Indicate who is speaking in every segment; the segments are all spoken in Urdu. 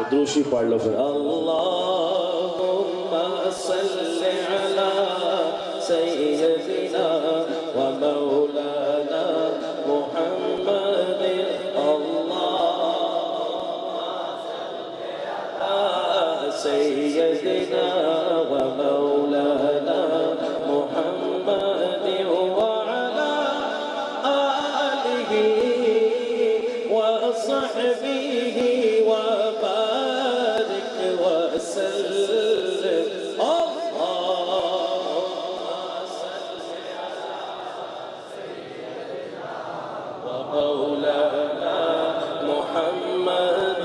Speaker 1: دروشی پڑھ لو پھر اللہم صلی علی سیدنا و مولانا محمد سيدنا ومولانا محمد وعلى آله وصحبه وبارك وسلم اللهم صل على سيدنا ومولانا محمد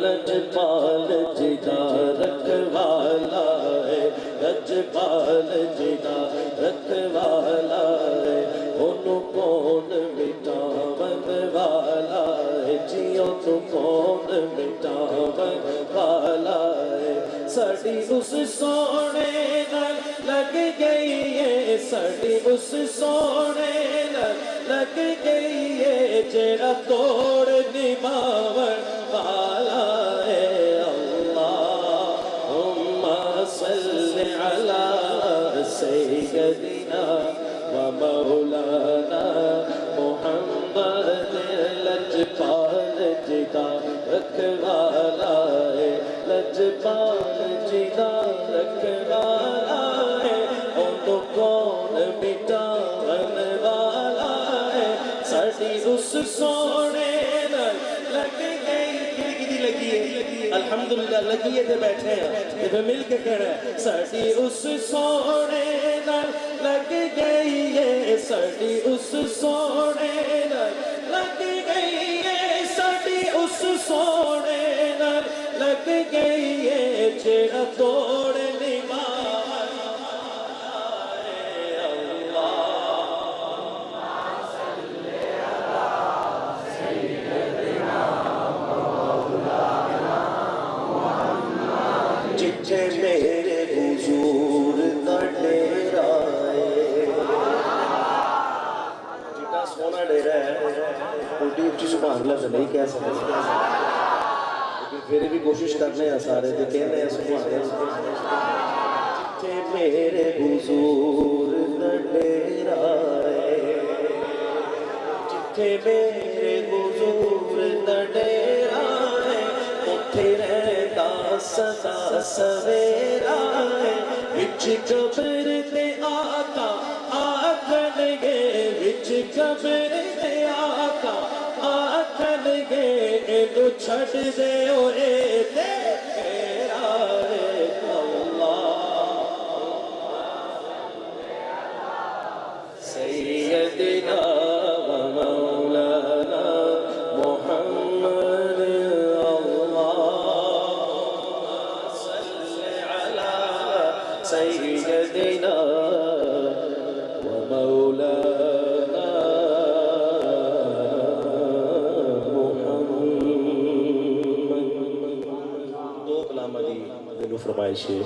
Speaker 1: لجپال جدا رکھوالا ہے لجپال جدا رکھوالا ہے انہوں کون مٹاون والا ہے جیوں تو کون مٹاون والا ہے ساڑی اس سونے نال لگ گئی ہے ساڑی اس سونے نال لگ گئی ہے جیڑا توڑ نباون والا ہے اللہم صلی علی سیدنا و مولانا محمد لجپال جدا رکھوالا ہے لجپال جدا رکھوالا ہے انہوں کون مٹاون والا ہے ساڑی اس سونے لگ گئی لگی ہے الحمدللہ لگی ہے تے بیٹھے ہیں تے پھر مل کے کہہ رہے ہیں ساڑی اس سونے لگ گئی ہے ساڑی اس سونے لگ گئی ہے ساڑی اس سونے لگ گئی ہے جیڑا توڑ نباون جتھے میرے حضور دا ڈیرا ہے جتنا سونا ڈیرا ہے اٹھی اچھی سبحان اللہ سے نہیں کہہ سکتے لیکن پھر بھی کوشش کرنے ہیں سارے تے کہنے ہیں سبحان اللہ جتھے میرے حضور دا ڈیرا ہے جتھے میرے حضور دا ڈیرا ہے اتھے رہتا سدا سویرا ہے وچ قبر تے آقا آکھن گے وچ قبر تے آقا آکھن گے اینو چھڑ دے ہوئے تے میرا ہے اللہ سیدنا و مولانا محمد سیدنا و مولانا محمد دو کلام دی دلو فرمائش ہے